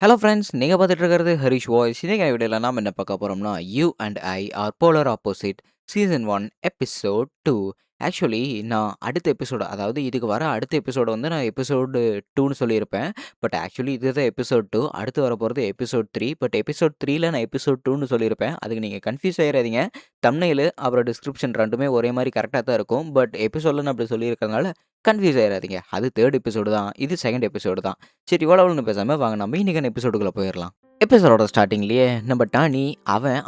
Hello friends, நீங்க பார்த்துட்டு இருக்கிறது ஹரிஷ் வாய்ஸ். இன்னைக்கு வீடியோல நாம என்ன பார்க்க போறோம்னா, you and I are polar opposite season 1 episode 2. Actually நான் அடுத்த எபிசோடு, அதாவது இதுக்கு வர அடுத்த எபிசோட வந்து நான் எபிசோடு 2ன்னு சொல்லியிருப்பேன். பட் ஆக்சுவலி இதுதான் எபிசோட் 2. அடுத்து வரப்போறது எபிசோட் 3. பட் எபிசோட் 3ல நான் எபிசோட் 2ன்னு சொல்லியிருப்பேன். அதுக்கு நீங்க கன்ஃப்யூஸ் ஆயிறாதீங்க. தம்ப்நெயிலு அப்புறம் டிஸ்கிரிப்ஷன் 2மே ஒரே மாரி கரெக்ட்டா தான் இருக்கும். பட் எபிசோட்ல நான் அப்படி சொல்லியிருக்கிறதுனால கன்ஃப்யூஸ் ஆயிறாதீங்க. அது 3 எபிசோடு தான். இது 2ண்ட் எபிசோடு தான். சரி, இவ்வளவுன்னு பேசாம வாங்க நம்ம இன்னைக்கான எபிசோடுக்குள்ள போயிரலாம். எபிசோடோட ஸ்டார்ட்டிங்லயே நம்ம டானி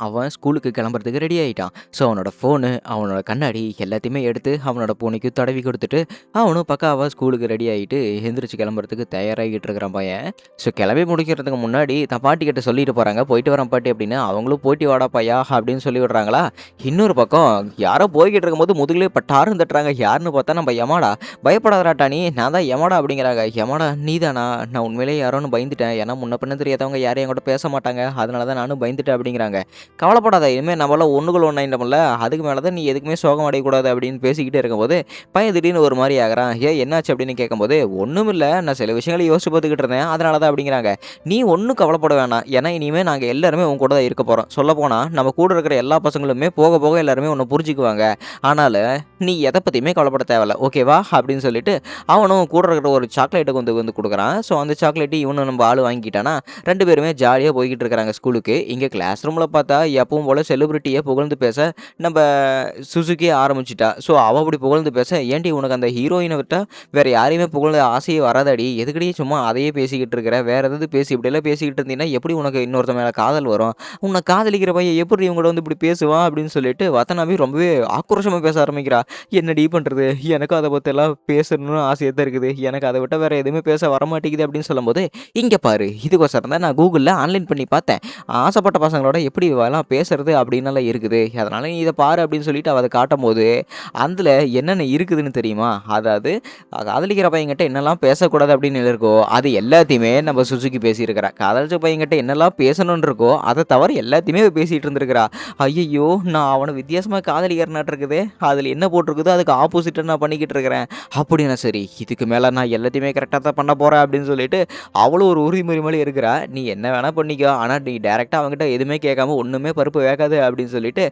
அவன் ஸ்கூலுக்கு கிளம்புறதுக்கு ரெடி ஆயிட்டான். ஸோ அவனோட ஃபோனு, அவனோட கண்ணாடி எல்லாத்தையுமே எடுத்து அவனோட பூனைக்கு தடவி கொடுத்துட்டு, அவனும் பக்காவா ஸ்கூலுக்கு ரெடி ஆயிட்டு எந்திரிச்சு கிளம்புறதுக்கு தயாராகிட்டு இருக்கிறான் பையன். ஸோ கிளம்பி முடிக்கிறதுக்கு முன்னாடி தான் பாட்டி கிட்ட சொல்லிட்டு போறாங்க, போயிட்டு வரேன் பாட்டி அப்படின்னு. அவங்களும் போயிட்டு வாடா பையா அப்படின்னு சொல்லி விடுறாங்களா. இன்னொரு பக்கம் யாரோ போய்கிட்டு இருக்கும்போது முதுகுலயே பட்டாருன்னு தட்டுறாங்க. யாருன்னு பார்த்தா நம்ம யமாடா. பயப்படாதடா டானி, நான் தான் யமாடா அப்படிங்கிறாங்க. யமாடா நீதானா? நான் உண்மையிலேயே யாரோன்னு பயந்துட்டேன். ஏன்னா முன்ன பின்ன தெரியாதவங்க யாரும் என்கிட்ட பேச மாட்டாங்க. அதனால தான் நானும் பயந்துட்டேன் அப்படிங்கிறாங்க. கவலைப்படாத, இனிமே நம்மளாம் ஒண்ணுக்குள்ள ஒண்ணாயிட்டோம்ல. அதுக்கு மேல தான் நீ எதுக்குமே சோகம் அடையக்கூடாது அப்படின்னு பேசிக்கிட்டே இருக்கும்போது, பையன் திடீர்னு ஒரு மாரி ஆகுறான். ஏன் என்னாச்சு அப்படின்னு கேட்கும்போது, ஒண்ணுமில்ல, நான் சில விஷயங்கள யோசிச்சு பார்த்துக்கிட்டு இருந்தேன். அதனால தான் அப்படிங்கிறாங்க. நீ ஒண்ணும் கவலைப்பட வேணாம். ஏன்னா இனிமே நாங்க எல்லாருமே உன் கூட தான் இருக்க போறோம். சொல்லப்போனா நம்ம கூட இருக்கிற எல்லா பசங்களுமே போக போக எல்லாருமே உன்ன புரிஞ்சுக்குவாங்க. ஆனால நீ எத பத்தியுமே கவலைப்பட தேவையில்ல. ஓகேவா? அப்படின்னு சொல்லிட்டு அவனும் கூட இருக்கிற ஒரு சாக்லேட்ட கொண்டு வந்து குடுக்குறான். ஸோ அந்த சாக்லேட்ட இவனும் நம்ம ஆளு வாங்கிக்கிட்டானா, 2 பேருமே ஜாலியா போய்க்கிட்டு இருக்கிறாங்க ஸ்கூலுக்கு. இங்க கிளாஸ் ரூம்ல பார்த்தா எப்பவும் போல செலிபிரிட்டிய புகழ்ந்து பேச நம்ப சுசுகி ஆரம்பிச்சுட்டா. ஸோ அவ அப்படி புகழ்ந்து பேச, "ஏன்டி உனக்கு அந்த ஹீரோயின விட்டா வேற யாரையுமே புகழ்ந்த ஆசையே வராதாடி? எதுக்குடி சும்மா அதையே பேசிக்கிட்டு இருக்கிற? வேற ஏதாவது பேசு. இப்படியெல்லாம் பேசிக்கிட்டு இருந்தீன்னா எப்படி உனக்கு இன்னொருத்தன் மேல காதல் வரும்? உன்ன காதலிக்கிற பையன் எப்படி இவன் கூட வந்து இப்படி பேசுவான்?" அப்படின்னு சொல்லிட்டு வதனாவே ரொம்பவே ஆக்ரோஷமா பேச ஆரம்பிக்கிறா. "என்னடி பண்றது? எனக்கும் அத பத்தியெல்லாம் பேசணும்னு ஆசையா தான் இருக்குது. எனக்கு அத விட்டா வேற எதுவுமே பேச வரமாட்டேங்குது." அப்படின்னு சொல்லும்போது, "இங்க பாரு, இதுக்கோசரம் தான் நான் கூகுள்ல ஆன்லைன் பண்ணி பார்த்தேன். ஆசைப்பட்ட பசங்களோட எப்படி இவலாம் பேசுறது அப்படின்னலாம் இருக்குது. அதனால நீ இத பாரு." அப்படின்னு சொல்லிட்டு அவ அத காட்டும்போது, அதுல என்னென்ன இருக்குதுன்னு தெரியுமா? அதாவது காதலிக்கிற பையன்கிட்ட என்னெல்லாம் பேசக்கூடாது அப்படின்னு இருக்கோ, அது எல்லாத்தையுமே நம்ம சுசுகி பேசியிருக்கிறா. காதலிச்ச பையன்கிட்ட என்னெல்லாம் பேசணும்னு இருக்கோ, அத தவிர எல்லாத்தையுமே இவ பேசிட்டு இருந்திருக்கிறா. ஐய்யய்யோ! நான் அவன வித்தியாசமா காதலிக்கிறனாட்டு இருக்குதே. அதுல என்ன போட்டிருக்குதோ அதுக்கு ஆப்போசிட்டா நான் பண்ணிக்கிட்டு இருக்கிறேன். அப்படின்னா சரி, இதுக்கு மேல நான் எல்லாத்தையுமே கரெக்ட்டா தான் பண்ண போறேன் அப்படின்னு சொல்லிட்டு, அவளும் ஒரு உறுதிமொழி மேல இருக்கிறா. "நீ என்ன வேணா பண்ணிக்கோ. ஆனா நீ டைரக்ட்டா அவன்கிட்ட எதுவுமே கேட்காம ஒண்ணுமே பருப்பு வேகாது." அப்படின்னு சொல்லிட்டு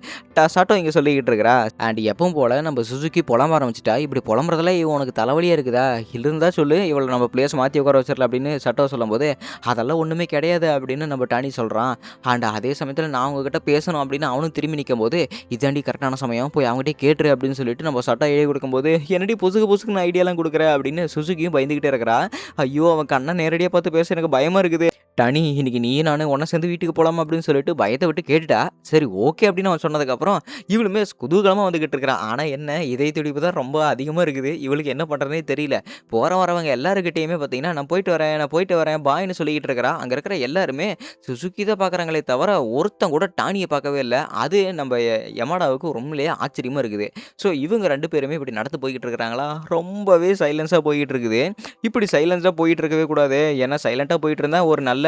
சாட்டோ இங்க சொல்லிக்கிட்டு இருக்கிறா. அண்ட் எப்பவும் போல நம்ம சுசுகி புலம்ப ஆரம்பிச்சுட்டா. "இப்படி புலம்புறதுல உனக்கு தலைவலியா இருக்குதா? இருந்தா சொல்லு. இவள நம்ம பிளேஸ் மாத்தி உட்கார வச்சிரலாம்." அப்படின்னு சட்டோ சொல்லும்போது, "அதெல்லாம் ஒண்ணுமே கிடையாது." அப்படின்னு நம்ம டானி சொல்றான். அண்ட் அதே சமயத்துல நான் உங்ககிட்ட பேசணும் அப்படின்னு அவனும் திரும்பி நிக்கும்போது, "இதாண்டி கரெக்ட்டான சமயம். போய் அவன்கிட்டயே கேட்டுரு." அப்படின்னு சொல்லிட்டு நம்ம சட்டோ ஐடியா குடுக்கும்போது, "என்னடி பொசுக்கு பொசுக்குன்னு ஐடியாலாம் குடுக்குற?" அப்படின்னு சுசுகியும் பயந்துகிட்டே இருக்கிறா. ஐயோ! அவன் கண்ண நேரடியா பார்த்து பேச எனக்கு பயமா இருக்குது. "டானி, இன்னைக்கு நீயும் நானும் ஒண்ணா சேர்ந்து வீட்டுக்கு போலாமா?" அப்படின்னு சொல்லிட்டு பயத்த விட்டு கேட்டுட்டா. சரி, ஓகே அப்படின்னு அவன் சொன்னதுக்கப்புறம், இவளுமே குதூகலமா வந்துகிட்டு இருக்கிறா. ஆனா என்ன, இதய துடிப்பு தான் ரொம்ப அதிகமா இருக்குது. இவளுக்கு என்ன பண்றதுன்னே தெரியல. போற வரவங்க எல்லார்கிட்டயுமே பார்த்தீங்கன்னா, "நான் போயிட்டு வரேன், நான் போயிட்டு வரேன், பாய்ன்னு" சொல்லிக்கிட்டு இருக்கிறா. அங்க இருக்கிற எல்லாருமே சுசுகி தான் பார்க்குறாங்களே தவிர, ஒருத்தன் கூட டானிய பார்க்கவே இல்ல. அது நம்ம யமாடாவுக்கு உண்மையிலேயே ஆச்சரியமா இருக்குது. ஸோ இவங்க 2 பேருமே இப்படி நடந்து போய்க்கிட்டு இருக்கிறாங்களா, ரொம்பவே சைலன்ஸா போய்க்கிட்டு இருக்குது. இப்படி சைலன்ஸா போயிட்டு இருக்கவே கூடாது. ஏன்னா சைலன்ட்டா போயிட்டு இருந்தா ஒரு நல்ல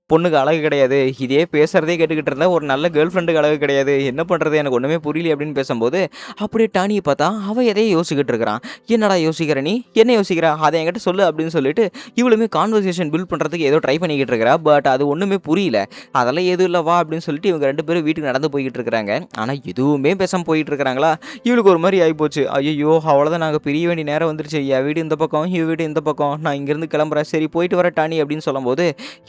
பொண்ணுக்கு அழகு கிடையாது. இதே பேசுறதே கேட்டுக்கிட்டு இருந்தா ஒரு நல்ல கேர்ள் ஃப்ரெண்டுக்கு அழகு கிடையாது. என்ன பண்றது? எனக்கு ஒண்ணுமே புரியலையே அப்படின்னு பேசும்போது, அப்படியே டானிய பார்த்தா அவன் எதையோ யோசிச்சுக்கிட்டு இருக்கிறான். "என்னடா யோசிக்கிற நீ? என்ன யோசிக்கிற? அத என்கிட்ட சொல்லு." அப்படின்னு சொல்லிட்டு இவளுமே கான்வர்சேஷன் பில்ட் பண்றதுக்கு ஏதோ ட்ரை பண்ணிக்கிட்டு இருக்கிறா. பட் அது ஒண்ணுமே புரியல. "அதெல்லாம் எதுவும் இல்ல, வா." அப்படின்னு சொல்லிட்டு இவங்க 2 பேரும் வீட்டுக்கு நடந்து போய்க்கிட்டு இருக்கிறாங்க. ஆனா எதுவுமே பேசாம போயிட்டு இருக்கிறாங்களா, இவளுக்கு ஒரு மாரி ஆயிப்போச்சு. ஐய்யய்யோ! அவ்வளோதான், நாங்க பிரிய வேண்டிய நேரம் வந்துருச்சு. என் வீடு இந்த பக்கம், இவ வீடு இந்த பக்கம். நான் இங்கேருந்து கிளம்புறேன். சரி, போயிட்டு வரேன் டானி அப்படின்னு சொல்லும்போது,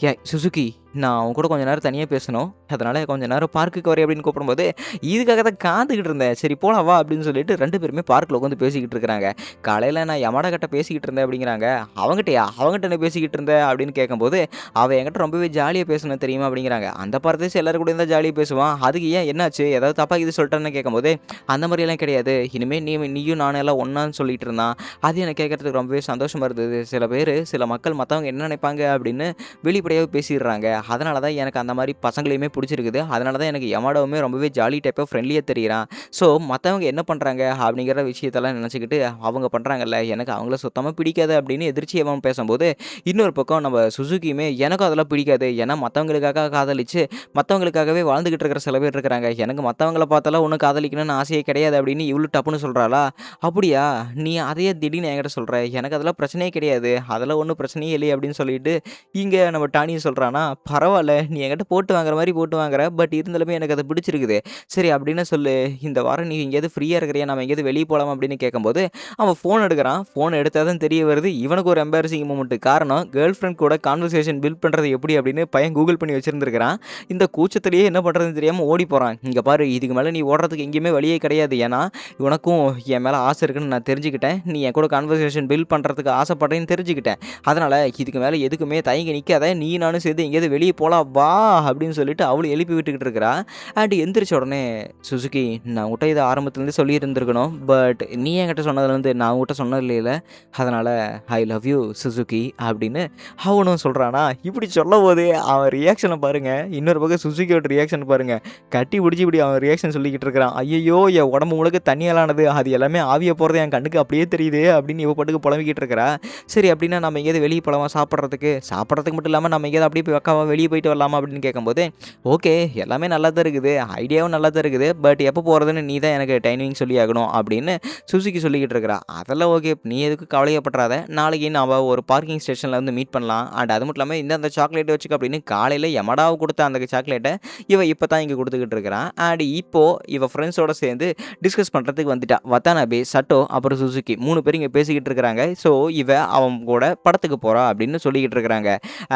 "ஏய் சுசுகி, நான் உன் கூட கொஞ்ச நேரம் தனியா பேசணும். அதனால கொஞ்ச நேரம் பார்க்குக்கு வரியா?" அப்படின்னு கூப்பிடும்போது, "இதுக்காக தான் காத்துக்கிட்டு இருந்தேன். சரி போலாம் வா." அப்படின்னு சொல்லிட்டு 2 பேருமே பார்க்ல உட்காந்து பேசிக்கிட்டு இருக்கிறாங்க. "காலையில நான் யமாடா கிட்ட பேசிக்கிட்டு இருந்தேன்." அப்படிங்கிறாங்க. "அவங்கிட்டயா? அவங்கிட்ட என்ன பேசிக்கிட்டு இருந்த?" அப்படின்னு கேட்கும்போது, "அவ என்கிட்ட ரொம்பவே ஜாலியா பேசுனா தெரியுமா?" அப்படிங்கிறாங்க. "அந்த பரதேசி எல்லார் கூடயும் தான் ஜாலியா பேசுவான். அதுக்கு ஏன், என்னாச்சு? ஏதாவது தப்பா கீது சொல்லிட்டான்னு?" கேட்கும்போது, "அந்த மாரியெல்லாம் கிடையாது. இனிமே நீயும் நானும் எல்லாம் ஒண்ணான்னு சொல்லிட்டு இருந்தான். அது எனக்கு கேட்கறதுக்கு ரொம்பவே சந்தோஷமா இருந்தது. சில மக்கள் மத்தவங்க என்ன நினைப்பாங்க அப்படின்னு வெளிப்படையாவே பேசிடுறாங்க. அதனால தான் எனக்கு அந்த மாரி பசங்களையுமே புடிச்சிருக்குது. அதனால தான் எனக்கு யமாடாவுமே ரொம்பவே ஜாலி டைப்பா ஃப்ரெண்ட்லியா தெரியிறான். ஸோ மத்தவங்க என்ன பண்றாங்க அப்படிங்கிற விஷயத்தெல்லாம் நெனச்சுக்கிட்டு, அவங்க பண்றாங்கல்ல, எனக்கு அவங்கள சுத்தமா பிடிக்காது அப்படின்னு எதிர்ச்சியாவும் பேசம்போது, இன்னொரு பக்கம் நம்ம சுசுகியுமே எனக்கும் அதெல்லாம் பிடிக்காது. ஏன்னா மத்தவங்களுக்காக காதலிச்சு, மத்தவங்களுக்காகவே வாழ்ந்துகிட்டு இருக்கிற சில பேர் இருக்கிறாங்க. எனக்கு மத்தவங்கள பார்த்தாலாம் ஒண்ணும் காதலிக்கணும்னு ஆசையே கிடையாது அப்படின்னு இவளும் டப்புன்னு சொல்றாளா, "அப்படியா? நீ அத ஏன் திடீர்னு என்கிட்ட சொல்ற? எனக்கு அதெல்லாம் பிரச்சனையே கிடையாது. அதெல்லாம் ஒண்ணும் பிரச்சனையே இல்லையே" அப்படின்னு சொல்லிட்டு, இங்க நம்ம டானியும் சொல்றானா, "பரவால்ல, நீ என்கிட்ட போட்டு வாங்குற மாரி போட்டு வாங்குற. பட் இருந்தாலுமே எனக்கு அது பிடிச்சிருக்குது. சரி அப்படின்னு சொல்லு. இந்த வாரம் நீ எங்கேயாவது ஃப்ரீயா இருக்கிறியா? நம்ம எங்கேயாவது வெளிய போலாமா?" அப்படின்னு கேட்கும்போது, அவன் ஃபோன் எடுக்குறான். ஃபோன் எடுத்தா தான் தெரிய வருது, இவனுக்கு ஒரு எம்பாரசிங் மொமெண்ட். காரணம், கேர்ள் ஃபிரெண்ட் கூட கான்வர்சேஷன் பில்ட் பண்றது எப்படி அப்படின்னு பையன் கூகுள் பண்ணி வச்சிருந்திருக்கிறான். இந்த கூச்சத்திலேயே என்ன பண்றதுன்னு தெரியாம ஓடி போறான். "இங்க பாரு, இதுக்கு மேல நீ ஓடுறதுக்கு எங்கேயுமே வழியே கிடையாது. ஏன்னா, உனக்கும் என் மேல ஆசை இருக்குன்னு நான் தெரிஞ்சுக்கிட்டேன். நீ என் கூட கான்வர்சேஷன் பில்ட் பண்றதுக்கு ஆசைப்படுறேன்னு தெரிஞ்சுக்கிட்டேன். அதனால இதுக்கு மேல எதுக்குமே தயங்கி நிக்காத. நீயும் நானும் சேர்ந்து எங்கேயாவது வெளிய போலாம் வா" அப்படின்னு சொல்லிட்டு அவளும் எழுப்பி விட்டுக்கிட்டு இருக்கிறா. அண்ட் எந்திரிச்ச உடனே, "சுசுகி, நான் உன்கிட்ட இத ஆரம்பத்துலேருந்தே சொல்லியிருந்திருக்கணும். பட் நீ என்கிட்ட சொன்னதுலேருந்து நான் உன்கிட்ட சொன்னது இல்லைல. அதனால ஐ லவ் யூ சுசுகி" அப்படின்னு அவனும் சொல்றானா, இப்படி சொல்லம்போதே அவன் ரியாக்ஷன பாருங்க. இன்னொரு பக்கம் சுசுகியோட ரியாக்ஷன் பாருங்க. கட்டி புடிச்சு இப்படி அவன் ரியாக்ஷன் சொல்லிக்கிட்டு இருக்கிறான். "ஐயய்யோ! என் உடம்பு முழுக்க தண்ணியாலானது. அது எல்லாமே ஆவியா போறது என் கண்ணுக்கு அப்படியே தெரியுதே" அப்படின்னு இவ பாட்டுக்கு புலம்பிக்கிட்டு இருக்கிறா. சரி அப்படின்னா நம்ம எங்கேயாவது வெளிய போலாமா சாப்பிடுறதுக்கு? சாப்பிடுறதுக்கு மட்டும் இல்லாம நம்ம எங்கேயாவது அப்படியே போய் பக்காவா வெளிய போயிட்டு வரலாமா அப்படின்னு கேட்கும்போது, ஓகே, எல்லாமே நல்லா தான் இருக்குது. ஐடியாவும் நல்லா தான் இருக்குது. பட் எப்போ போறதுன்னு நீ தான் எனக்கு டைமிங் சொல்லி ஆகணும் அப்படின்னு சுசுகி சொல்லிக்கிட்டு இருக்கிறா. அதெல்லாம் ஓகே. நீ எதுக்கும் கவலையப்பட்றாத. நாளைக்கு நாம ஒரு பார்க்கிங் ஸ்டேஷன்ல வந்து மீட் பண்ணலாம். அண்ட் அது மட்டும் இல்லாம இந்தா இந்த சாக்லேட் வச்சுக்க அப்படின்னு காலையில யமடாவ குடுத்த அந்த சாக்லேட்ட இவ இப்ப தான் இங்க குடுத்துக்கிட்டு இருக்கிறான். அண்ட் இப்போ இவ ஃப்ரெண்ட்ஸோட சேர்ந்து டிஸ்கஸ் பண்றதுக்கு வந்துட்டா. வத்தானபே, சட்டோ அப்புறம் சுசுகி 3 பேரும் இங்க பேசிக்கிட்டு இருக்கிறாங்க. ஸோ இவ அவன் கூட படத்துக்கு போறா அப்படின்னு சொல்லிக்கிட்டு இருக்கிறாங்க.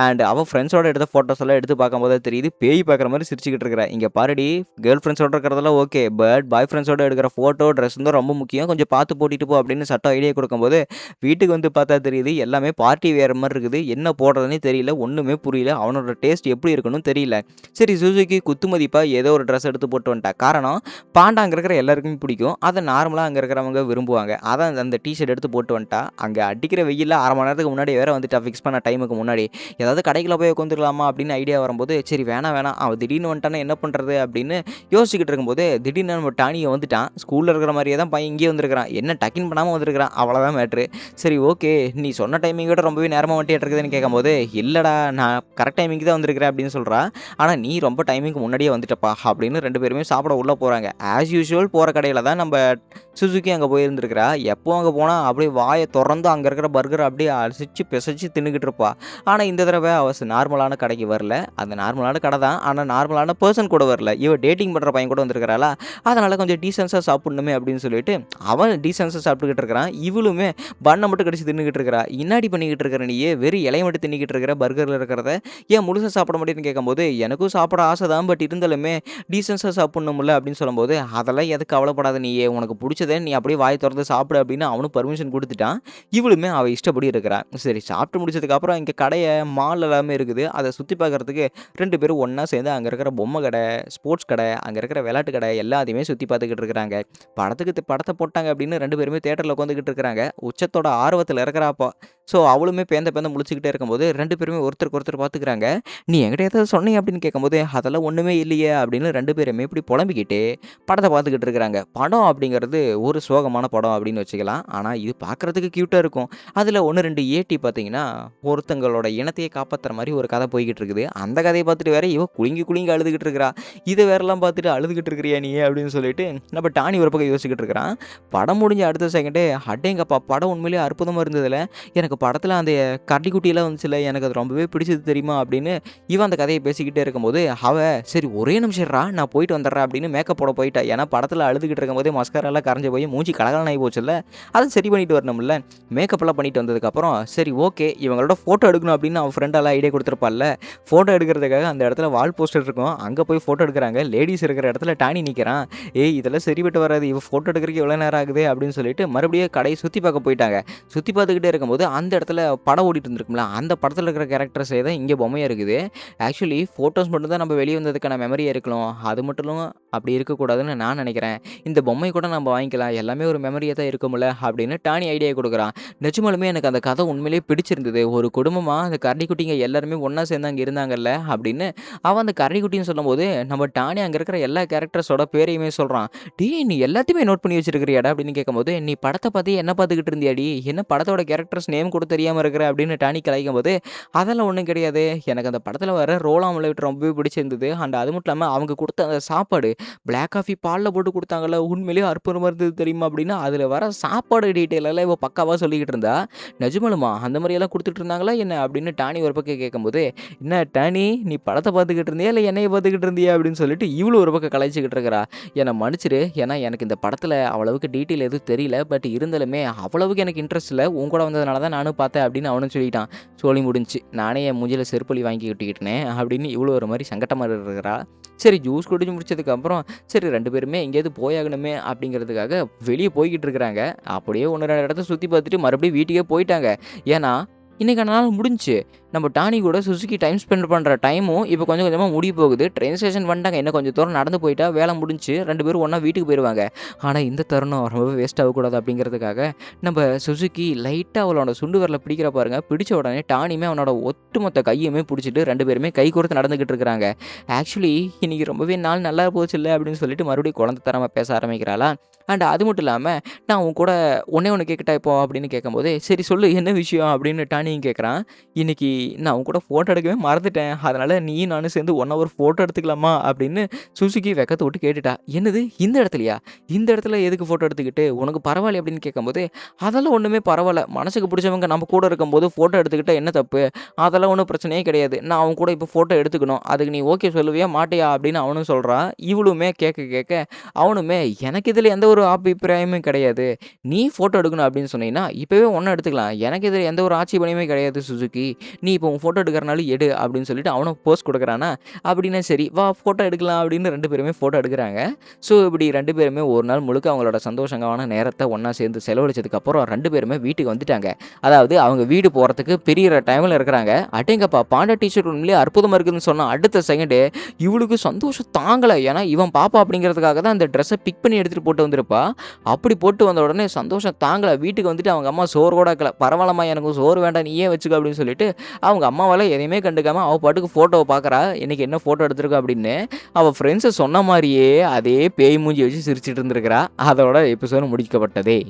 அண்ட் அவ ஃப்ரெண்ட்ஸோட எடுத்த ஃபோட்டோஸ் எல்லாம் எடுத்து பார்க்கும்போது தான் தெரியுது, பேய் பார்க்குற மாரி சிரிச்சுக்கிட்டு இருக்கிறா. "இங்க பாருடி, கேர்ள் ஃப்ரெண்ட்ஸோட இருக்கிறதெல்லாம் ஓகே. பட் பாய் ஃப்ரெண்ட்ஸோட எடுக்கிற ஃபோட்டோ, ட்ரெஸ் தான் ரொம்ப முக்கியம். கொஞ்சம் பார்த்து போட்டுட்டு போ" அப்படின்னு சட்டம் ஐடியா குடுக்கும்போது, வீட்டுக்கு வந்து பார்த்தா தெரியுது, எல்லாமே பார்ட்டி வேற மாரி இருக்குது. என்ன போடுறதுன்னே தெரியல. ஒண்ணுமே புரியல. அவனோட டேஸ்ட் எப்படி இருக்குன்னு தெரியல. சரி, சுசுகி குத்துமதிப்பா ஏதோ ஒரு ட்ரெஸ் எடுத்து போட்டு வந்துட்டா. காரணம், பாண்டா அங்க இருக்கிற எல்லாருக்குமே பிடிக்கும். அத நார்மலா அங்க இருக்கிறவங்க விரும்புவாங்க. அதான் அந்த டீ ஷர்ட் எடுத்து போட்டு வந்துட்டா. அங்க அடிக்கிற வெயில்ல 1/2 மணி நேரத்துக்கு முன்னாடி வேற வந்துட்டா, ஃபிக்ஸ் பண்ண டைமுக்கு முன்னாடி. ஏதாவது கடைக்குள்ள போய் உட்காந்துக்கலாமா அப்படின்னு ஐடியா வரும்போது, சரி வேணாம் வேணாம், அவன் திடீர்னு வந்துட்டான்னா என்ன பண்றது அப்படின்னு யோசிச்சுக்கிட்டு இருக்கும்போது, திடீர்னு நம்ம டானிய வந்துட்டான். ஸ்கூல்ல இருக்கிற மாரியே தான் பையன் இங்கேயும் வந்திருக்கிறான். என்ன டக்கின் பண்ணாம வந்திருக்கிறான். அவ்வளோதான் மேட்ரு. சரி ஓகே, நீ சொன்ன டைமிங்க விட ரொம்பவே நேரமா வந்துட்டியாட்டுருக்குதுன்னு கேட்கும்போது, இல்லடா, நான் கரெக்ட் டைமிங்க்கு தான் வந்திருக்கிறேன் அப்படின்னு சொல்றா. ஆனா நீ ரொம்ப டைமிங்க்கு முன்னாடியே வந்துட்டப்பா அப்படின்னு 2 பேருமே சாப்பிட உள்ள போறாங்க. ஆஸ் யூசுவல் போற கடையில தான் நம்ம சுசுகி அங்க போயிருந்திருக்கிறா. எப்பவும் அங்க போனா அப்படியே வாய தொறந்து அங்க இருக்கிற பர்கர அப்படியே அசிச்சு பிசைச்சு தின்னுகிட்டு இருப்பா. ஆனா இந்த தடவ அவ நார்மலான கடைக்கு வரல. அந்த நார்மலான கடை தான். ஆனா நார்மலான பெர்சன் கூட வரல. இவ டேட்டிங் பண்ற பையன் கூட வந்திருக்கிறாளா, அதனால கொஞ்சம் டீசென்ஸா சாப்பிடணுமே அப்படின்னு சொல்லிட்டு அவன் டீசென்ஸா சாப்பிட்டுக்கிட்டு இருக்கிறான். இவளுமே பன்ன மட்டும் கடிச்சு தின்னுகிட்டு இருக்கிறா. "என்னாடி பண்ணிக்கிட்டு இருக்கிற நீயி? வெறும் இலைய மட்டும் தின்னுகிட்டு இருக்கிற பர்கர்ல இருக்கிறத. ஏன் முழுசா சாப்பிட மாட்டேன்னு?" கேட்கும்போது, எனக்கும் சாப்பிட ஆசை தான். பட் இருந்தாலுமே டீசென்ஸா சாப்பிடணும்ல அப்படின்னு சொல்லும்போது, "அதெல்லாம் எதுக்கு கவலைப்படாத நீயி. உனக்கு புடிச்சத நீ அப்படியே வாய தொறந்து சாப்பிடு" அப்படின்னு அவனும் பர்மிஷன் குடுத்துட்டான். இவளுமே அவ இஷ்டப்படி இருக்கிறா. சரி, சாப்பிட்டு முடிச்சதுக்கு அப்புறம் இங்க கடைய, மால் எல்லாமே இருக்குது. அத சுத்தி பார்க்கறதுக்கு 2 பேரும் ஒண்ணா சேர்ந்து அங்க இருக்கிற பொம்மை கடை, ஸ்போர்ட்ஸ் கடை, அங்க இருக்கிற விளையாட்டு கடை எல்லாத்தையுமே சுத்தி பார்த்துக்கிட்டு இருக்கிறாங்க. படத்த போட்டாங்க அப்படின்னு 2 பேருமே தியேட்டர்ல உட்காந்துக்கிட்டு இருக்கிறாங்க. உச்சத்தோட ஆர்வத்துல இருக்கிறா அப்ப. ஸோ அவளுமே பேந்த பேந்த முழிச்சுக்கிட்டே இருக்கும்போது 2 பேருமே ஒருத்தருக்கு ஒருத்தர் பார்த்துக்கிறாங்க. "நீ என்கிட்ட ஏதாவது சொன்னியா?" அப்படின்னு கேட்கும்போது, "அதெல்லாம் ஒண்ணுமே இல்லையே" அப்படின்னு 2 பேருமே இப்படி புலம்பிக்கிட்டே படத்த பார்த்துக்கிட்டு இருக்கிறாங்க. படம் அப்படிங்கிறது ஒரு சோகமான படம் அப்படின்னு வச்சுக்கலாம். ஆனா இது பார்க்கறதுக்கு கியூட்டா இருக்கும். அதுல 1, 2 ஏட்டி பார்த்தீங்கன்னா, ஒருத்தங்களோட இனத்தையே காப்பாத்துற மாரி ஒரு கதை போய்க்கிட்டு இருக்குது. அந்த கதைய பார்த்துட்டு வேற இவ குலுங்கி குலுங்கி அழுதுகிட்டு இருக்கிறா. "இத வேறலாம் பார்த்துட்டு அழுதுகிட்டு இருக்கிறியா நீ?" அப்படின்னு சொல்லிட்டு நம்ம டானி ஒரு பக்கம் யோசிச்சுக்கிட்டு இருக்கிறான். படம் முடிஞ்ச அடுத்த செகண்டே, "அடேங்கப்பா! படம் உண்மையிலேயே அற்புதமா இருந்ததுல. எனக்கு படத்துல அந்த கரடிக்குட்டியெல்லாம் வந்துச்சுல்ல, எனக்கு அது ரொம்பவே பிடிச்சது தெரியுமா?" அப்படின்னு இவன் அந்த கதைய பேசிக்கிட்டே இருக்கும்போது, அவ "சரி ஒரே நிமிஷம் இருடா, நான் போயிட்டு வந்துடுறேன்" அப்படின்னு மேக்கப் போட போயிட்டா. ஏன்னா படத்துல அழுதுகிட்டு இருக்கும்போதே மஸ்காராலாம் கரைஞ்சு போய் மூஞ்சி கலகலன்னு ஆகி போச்சுல்ல. அத சரி பண்ணிட்டு வரணும்ல. மேக்கப்லாம் பண்ணிட்டு வந்ததுக்கப்புறம், சரி ஓகே, இவங்களோட ஃபோட்டோ எடுக்கணும் அப்படின்னு அவன் ஃப்ரெண்டெல்லாம் ஐடியா குடுத்துருப்பால்ல. ஃபோட்டோ எடுக்கிறதுக்காக அந்த இடத்துல வால் போஸ்டர் இருக்கும். அங்க போய் ஃபோட்டோ எடுக்குறாங்க. லேடீஸ் இருக்கிற இடத்துல டானி நிக்கிறான். "ஏய், இதெல்லாம் சரிப்பட்டு வராது. இவ ஃபோட்டோ எடுக்கிறதுக்கு இவ்வளோ நேரம் ஆகுதே" அப்படின்னு சொல்லிட்டு மறுபடியும் கடைய சுத்தி பார்க்க போயிட்டாங்க. சுத்தி பார்த்துக்கிட்டே இருக்கும்போது, அந்த அந்த இடத்துல படம் ஓடிட்டு இருந்திருக்கும்ல, அந்த படத்துல இருக்கிற கேரக்டர்ஸே தான் இங்க பொம்மையா இருக்குது. ஆக்சுவலி ஃபோட்டோஸ் மட்டும் தான் நம்ம வெளிய வந்ததுக்கான மெமரியா இருக்கலாம். அது மட்டும் அப்படி இருக்கக்கூடாதுன்னு நான் நெனைக்கிறேன். இந்த பொம்மை கூட நம்ம வாங்கிக்கலாம். எல்லாமே ஒரு மெமரியா தான் இருக்கும்ல அப்படின்னு டானி ஐடியா குடுக்குறான். நிஜமாலுமே எனக்கு அந்த கதை உண்மையிலேயே பிடிச்சிருந்தது. ஒரு குடும்பமா அந்த கரடிக்குட்டிங்க எல்லாருமே ஒண்ணா சேர்ந்து அங்க இருந்தாங்கல்ல அப்படின்னு அவன் அந்த கரடிக்குட்டின்னு சொல்லும்போது, நம்ம டானி அங்க இருக்கிற எல்லா கேரக்டர்ஸோட பேரையுமே சொல்றான். "டேய்! நீ எல்லாத்தையுமே நோட் பண்ணி வச்சிருக்கிறியாடா?" அப்படின்னு கேட்கும்போது, "நீ படத்த பார்த்து என்ன பார்த்துக்கிட்டு இருந்தியாடி? என்ன படத்தோட கேரக்டர்ஸ் நேம் கூட தெரியாம இருக்கிற?" அப்படின்னு டானி கலாய்க்கும்போது, "அதெல்லாம் ஒண்ணும் கிடையாது. எனக்கு அந்த படத்துல வர ரோலா அமலேட் ரொம்பவே பிடிச்சிருந்தது. அண்ட் அது மட்டும் இல்லாம அவங்க குடுத்த அந்த சாப்பாடு, பிளாக் காஃபி பால்ல போட்டு குடுத்தாங்கல்ல, உண்மையிலேயே அற்புதமா இருந்தது தெரியுமா?" அப்படின்னா, அதுல வர சாப்பாடு டீட்டெயில் எல்லாம் இவ பக்காவா சொல்லிக்கிட்டு இருந்தா. "நிஜமாலுமா? அந்த மாரியெல்லாம் குடுத்துட்டு இருந்தாங்களா என்ன?" அப்படின்னு டானி ஒரு பக்கம் கேட்கும்போது, "என்ன டானி நீ படத்த பார்த்துக்கிட்டு இருந்தியா? இல்ல என்னைய பார்த்துக்கிட்டு இருந்தியா?" அப்படின்னு சொல்லிட்டு இவளும் ஒரு பக்கம் கலாய்ச்சிக்கிட்டு இருக்கிறா. என்ன மன்னிச்சிடு. ஏன்னா எனக்கு இந்த படத்துல அவ்வளவுக்கு டீட்டெயில் எதுவும் தெரியல. பட் இருந்தாலுமே அவ்வளவுக்கு எனக்கு இன்ட்ரெஸ்ட் இல்ல. உன் கூட வந்ததுனால தான் நானும் பார்த்தேன் அப்படின்னு அவனும் சொல்லிட்டான். சோலி முடிஞ்சுச்சு. நானே என் மூஞ்சில செருப்பழி வாங்கி ஒட்டிக்கிட்டேனே அப்படின்னு இவளும் ஒரு மாரி சங்கட்டமா இருக்கிறா. சரி ஜூஸ் குடிச்சு முடிச்சதுக்கப்புறம், சரி 2 பேருமே எங்கேயாவது போயாகணுமே அப்படிங்கிறதுக்காக வெளிய போய்க்கிட்டு இருக்கிறாங்க. அப்படியே 1, 2 இடத்த சுத்தி பார்த்துட்டு மறுபடியும் வீட்டுக்கே போயிட்டாங்க. ஏன்னா, இன்னைக்கான நாள் முடிஞ்சுச்சு. நம்ம டானி கூட சுசுகி டைம் ஸ்பெண்ட் பண்ற டைமும் இப்ப கொஞ்சம் கொஞ்சமா முடிய போகுது. ட்ரெயின் ஸ்டேஷன் வந்துட்டாங்க. இன்னும் கொஞ்சம் தூரம் நடந்து போயிட்டா வேலை முடிஞ்சுச்சு. 2 பேரும் ஒண்ணா வீட்டுக்கு போயிருவாங்க. ஆனா இந்த தருணம் ரொம்பவே வேஸ்ட் ஆகக்கூடாது அப்படிங்கிறதுக்காக, நம்ம சுசுகி லைட்டா அவளோட சுண்டு விரல பிடிக்கிறா பாருங்க. பிடிச்ச உடனே டானியுமே அவனோட ஒட்டுமொத்த கையுமே புடிச்சிட்டு 2 பேருமே கைகோர்த்து நடந்துகிட்டு இருக்கிறாங்க. ஆக்சுவலி இன்னைக்கு ரொம்பவே நாள் நல்லா போச்சுல்ல அப்படின்னு சொல்லிட்டு மறுபடியும் குழந்தை தனமா பேச ஆரம்பிக்கிறாளா. அண்ட் அது மட்டும் இல்லாம, நான் உன் கூட ஒண்ணே ஒண்ணு கேட்கட்டா இப்போ அப்படின்னு கேட்கும்போது, சரி சொல்லு என்ன விஷயம் அப்படின்னு டானியும் கேட்குறான். இன்னைக்கு நான் உன் கூட ஃபோட்டோ எடுக்கவே மறந்துட்டேன். அதனால நீயும் நானும் சேர்ந்து 1 ஹவர் ஃபோட்டோ எடுத்துக்கலாமா? அப்படின்னு சுசுகி வெக்கத்த விட்டு கேட்டுட்டா. என்னது இந்த இடத்துலயா? இந்த இடத்துல எதுக்கு ஃபோட்டோ எடுத்துக்கிட்டு? உனக்கு பரவாயில்லையா? அப்படின்னு கேட்கும்போது, அதெல்லாம் ஒண்ணுமே பரவால்ல. மனசுக்கு புடிச்சவங்க நம்ம கூட இருக்கும்போது ஃபோட்டோ எடுத்துக்கிட்டா என்ன தப்பு? அதெல்லாம் ஒண்ணும் பிரச்சனையே கிடையாது. நான் அவன் கூட இப்போ ஃபோட்டோ எடுத்துக்கணும். அதுக்கு நீ ஓகே சொல்லுவியா? மாட்டியா? அப்படின்னு அவனும் சொல்றான். இவளுமே கேட்க கேட்க அவனுமே எனக்கு இதுல எந்த ஒரு அபிப்பிராயமும் கிடையாது. நீ ஃபோட்டோ எடுக்கணும் அப்படின்னு சொன்னீன்னா, இப்பவே ஒண்ணா எடுத்துக்கலாம். எனக்கு இதுல எந்த ஒரு ஆட்சேபனையுமே கிடையாது சுசுகி. நீ இப்போ உன் ஃபோட்டோ எடுக்கிறனாலும் எடு அப்படின்னு சொல்லிட்டு அவனும் போஸ் குடுக்குறானா, அப்படின்னா சரி வா ஃபோட்டோ எடுக்கலாம் அப்படின்னு 2 பேருமே ஃபோட்டோ எடுக்குறாங்க. ஸோ இப்படி 2 பேருமே ஒரு நாள் முழுக்க அவங்களோட சந்தோஷமான நேரத்த ஒண்ணா சேர்ந்து செலவழிச்சதுக்கப்புறம் 2 பேருமே வீட்டுக்கு வந்துட்டாங்க. அதாவது அவங்க வீடு போறதுக்கு பிரியிற டைம்ல இருக்கிறாங்க. அடேங்கப்பா! பாண்டா டீ ஷர்ட் உண்மையிலேயே அற்புதமா இருக்குதுன்னு சொன்ன அடுத்த செகண்டே இவளுக்கு சந்தோஷம் தாங்கல. ஏன்னா இவன் பாப்பா அப்படிங்கிறதுக்காக தான் அந்த ட்ரெஸ்ஸ பிக் பண்ணி எடுத்துட்டு போட்டு வந்திருப்பா. அப்படி போட்டு வந்த உடனே சந்தோஷம் தாங்கல. வீட்டுக்கு வந்துட்டு அவங்க அம்மா சோறு கூட ஆக்கல. "பரவால்லம்மா எனக்கு சோறு வேண்டாம் நீயே வச்சுக்க" அப்படின்னு சொல்லிட்டு அவங்க அம்மாவால எதையுமே கண்டுக்காம அவ பாட்டுக்கு ஃபோட்டோவ பார்க்குறா. இன்னைக்கு என்ன ஃபோட்டோ எடுத்திருக்க அப்படின்னு. அவ ஃப்ரெண்ட்ஸ் சொன்ன மாரியே அதே பேய் மூஞ்சி வச்சு சிரிச்சுட்டு இருந்திருக்கிறா. அதோட எபிசோட் முடிக்கப்பட்டதே.